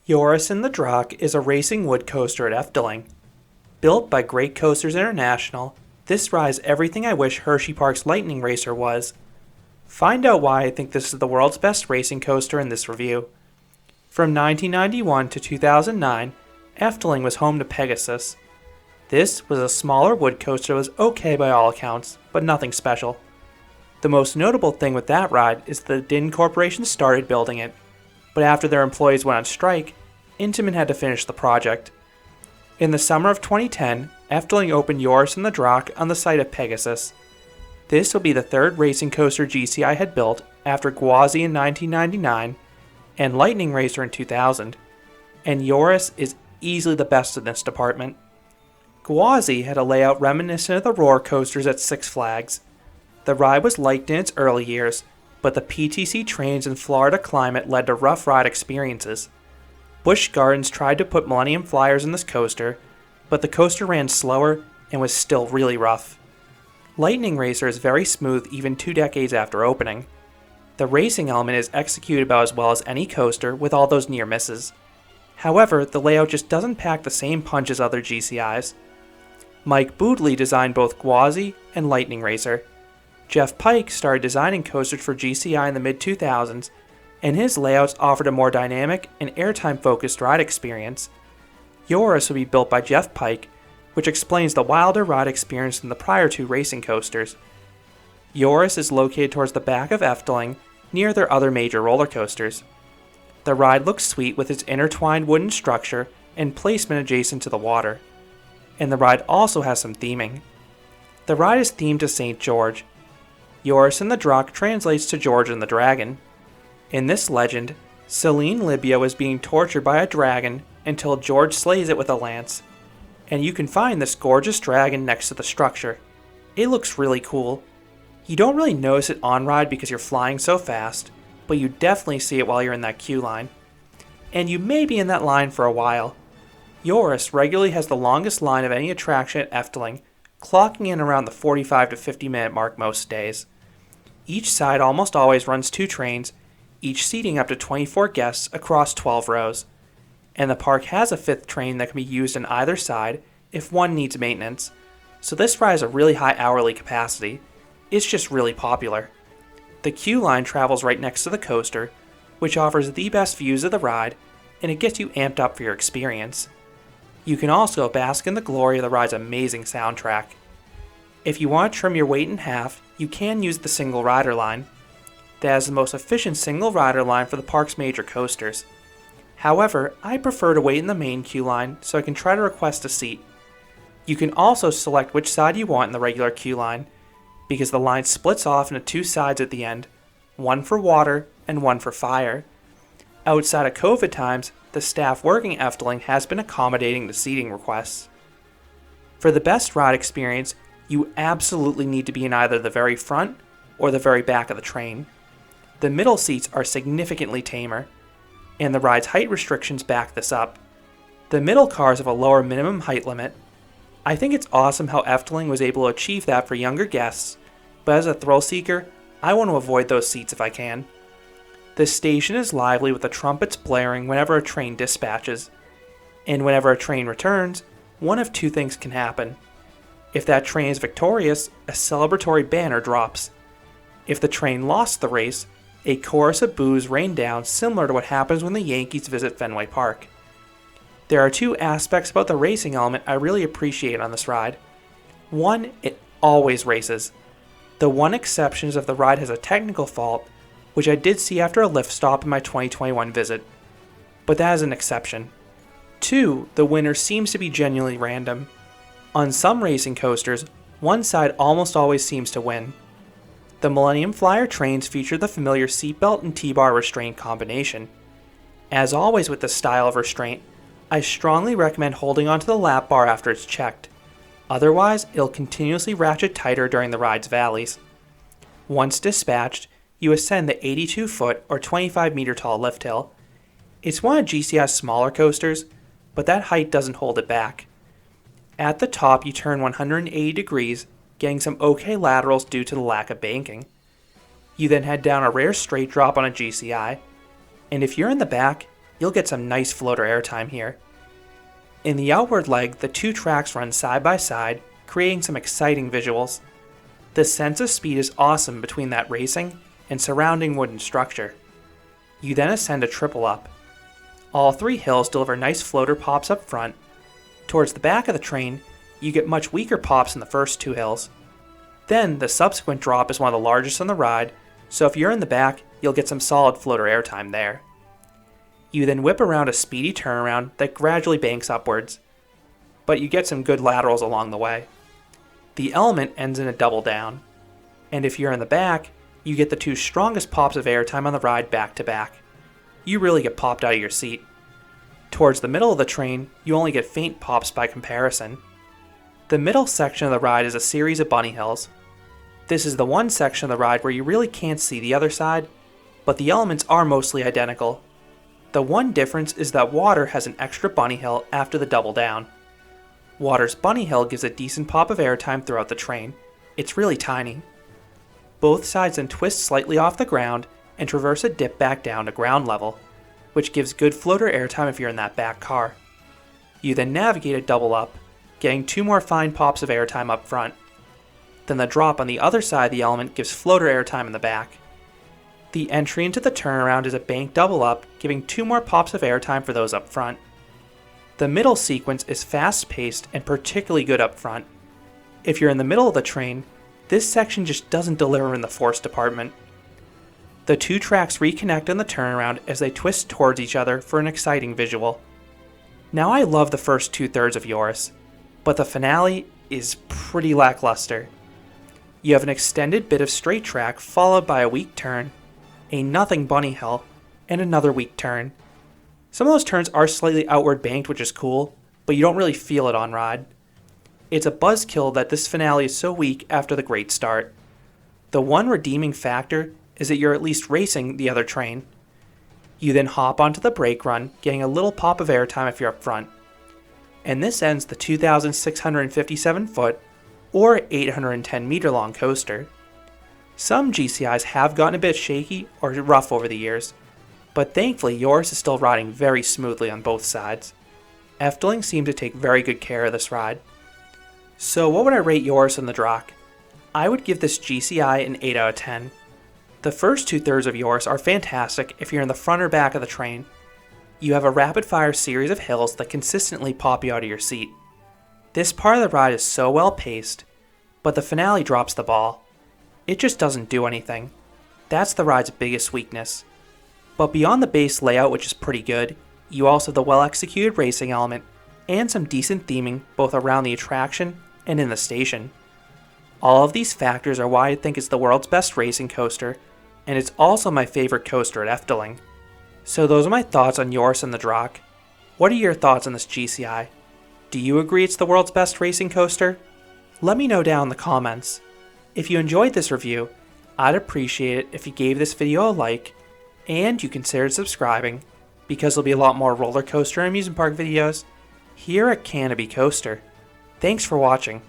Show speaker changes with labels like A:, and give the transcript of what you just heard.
A: Joris and the Drac is a racing wood coaster at Efteling. Built by Great Coasters International, this ride is everything I wish Hershey Park's Lightning Racer was. Find out why I think this is the world's best racing coaster in this review. From 1991 to 2009, Efteling was home to Pegasus. This was a smaller wood coaster that was okay by all accounts, but nothing special. The most notable thing with that ride is that the Din Corporation started building it, but after their employees went on strike, Intamin had to finish the project. In the summer of 2010, Efteling opened Joris and the Drac on the site of Pegasus. This will be the third racing coaster GCI had built after Gwazi in 1999 and Lightning Racer in 2000, and Joris is easily the best in this department. Gwazi had a layout reminiscent of the Roar coasters at Six Flags. The ride was liked in its early years, but the PTC trains and Florida climate led to rough ride experiences. Busch Gardens tried to put Millennium Flyers in this coaster, but the coaster ran slower and was still really rough. Lightning Racer is very smooth even 2 decades after opening. The racing element is executed about as well as any coaster with all those near misses. However, the layout just doesn't pack the same punch as other GCIs. Mike Boodley designed both Gwazi and Lightning Racer. Jeff Pike started designing coasters for GCI in the mid-2000s, and his layouts offered a more dynamic and airtime-focused ride experience. Joris would be built by Jeff Pike, which explains the wilder ride experience than the prior 2 racing coasters. Joris is located towards the back of Efteling, near their other major roller coasters. The ride looks sweet with its intertwined wooden structure and placement adjacent to the water. And the ride also has some theming. The ride is themed to St. George. Joris and the Drac translates to George and the Dragon. In this legend, Selene Libya is being tortured by a dragon until George slays it with a lance, and you can find this gorgeous dragon next to the structure. It looks really cool. You don't really notice it on ride because you're flying so fast, but you definitely see it while you're in that queue line. And you may be in that line for a while. Joris regularly has the longest line of any attraction at Efteling, clocking in around the 45 to 50 minute mark most days. Each side almost always runs 2 trains, each seating up to 24 guests across 12 rows. And the park has a 5th train that can be used on either side if one needs maintenance, so this ride has a really high hourly capacity. It's just really popular. The queue line travels right next to the coaster, which offers the best views of the ride, and it gets you amped up for your experience. You can also bask in the glory of the ride's amazing soundtrack. If you want to trim your wait in half, you can use the single rider line. That is the most efficient single rider line for the park's major coasters. However, I prefer to wait in the main queue line so I can try to request a seat. You can also select which side you want in the regular queue line, because the line splits off into 2 sides at the end, one for water and one for fire. Outside of COVID times, the staff working at Efteling has been accommodating the seating requests. For the best ride experience, you absolutely need to be in either the very front or the very back of the train. The middle seats are significantly tamer, and the ride's height restrictions back this up. The middle cars have a lower minimum height limit. I think it's awesome how Efteling was able to achieve that for younger guests, but as a thrill seeker, I want to avoid those seats if I can. The station is lively with the trumpets blaring whenever a train dispatches, and whenever a train returns, one of 2 things can happen. If that train is victorious, a celebratory banner drops. If the train lost the race, a chorus of boos rain down similar to what happens when the Yankees visit Fenway Park. There are 2 aspects about the racing element I really appreciate on this ride. One, it always races. The one exception is if the ride has a technical fault, which I did see after a lift stop in my 2021 visit. But that is an exception. 2, the winner seems to be genuinely random. On some racing coasters, one side almost always seems to win. The Millennium Flyer trains feature the familiar seatbelt and T-bar restraint combination. As always with this style of restraint, I strongly recommend holding onto the lap bar after it's checked. Otherwise, it'll continuously ratchet tighter during the ride's valleys. Once dispatched, you ascend the 82-foot or 25-meter tall lift hill. It's one of GCI's smaller coasters, but that height doesn't hold it back. At the top, you turn 180 degrees, getting some okay laterals due to the lack of banking. You then head down a rare straight drop on a GCI, and if you're in the back, you'll get some nice floater airtime here. In the outward leg, the two tracks run side by side, creating some exciting visuals. The sense of speed is awesome between that racing and surrounding wooden structure. You then ascend a triple up. All three hills deliver nice floater pops up front. Towards the back of the train, you get much weaker pops in the first two hills. Then, the subsequent drop is one of the largest on the ride, so if you're in the back, you'll get some solid floater airtime there. You then whip around a speedy turnaround that gradually banks upwards, but you get some good laterals along the way. The element ends in a double down, and if you're in the back, you get the two strongest pops of airtime on the ride back to back. You really get popped out of your seat. Towards the middle of the train, you only get faint pops by comparison. The middle section of the ride is a series of bunny hills. This is the one section of the ride where you really can't see the other side, but the elements are mostly identical. The one difference is that Water has an extra bunny hill after the double down. Water's bunny hill gives a decent pop of airtime throughout the train. It's really tiny. Both sides then twist slightly off the ground and traverse a dip back down to ground level, which gives good floater airtime if you're in that back car. You then navigate a double up, getting two more fine pops of airtime up front. Then the drop on the other side of the element gives floater airtime in the back. The entry into the turnaround is a bank double up, giving two more pops of airtime for those up front. The middle sequence is fast-paced and particularly good up front. If you're in the middle of the train, this section just doesn't deliver in the force department. The two tracks reconnect on the turnaround as they twist towards each other for an exciting visual. Now I love the first two-thirds of Eurus, but the finale is pretty lackluster. You have an extended bit of straight track followed by a weak turn, a nothing bunny hill, and another weak turn. Some of those turns are slightly outward banked, which is cool, but you don't really feel it on ride. It's a buzzkill that this finale is so weak after the great start. The one redeeming factor is that you're at least racing the other train. You then hop onto the brake run, getting a little pop of airtime if you're up front. And this ends the 2,657 foot or 810 meter long coaster. Some GCIs have gotten a bit shaky or rough over the years, but thankfully yours is still riding very smoothly on both sides. Efteling seemed to take very good care of this ride. So what would I rate yours in the Drac? I would give this GCI an 8 out of 10. The first two-thirds of yours are fantastic if you're in the front or back of the train. You have a rapid-fire series of hills that consistently pop you out of your seat. This part of the ride is so well paced, but the finale drops the ball. It just doesn't do anything. That's the ride's biggest weakness. But beyond the base layout, which is pretty good, you also have the well-executed racing element and some decent theming both around the attraction and in the station. All of these factors are why I think it's the world's best racing coaster, and it's also my favorite coaster at Efteling. So those are my thoughts on Eurus and the Drac. What are your thoughts on this GCI? Do you agree it's the world's best racing coaster? Let me know down in the comments. If you enjoyed this review, I'd appreciate it if you gave this video a like, and you considered subscribing, because there'll be a lot more roller coaster and amusement park videos here at Canopy Coaster. Thanks for watching.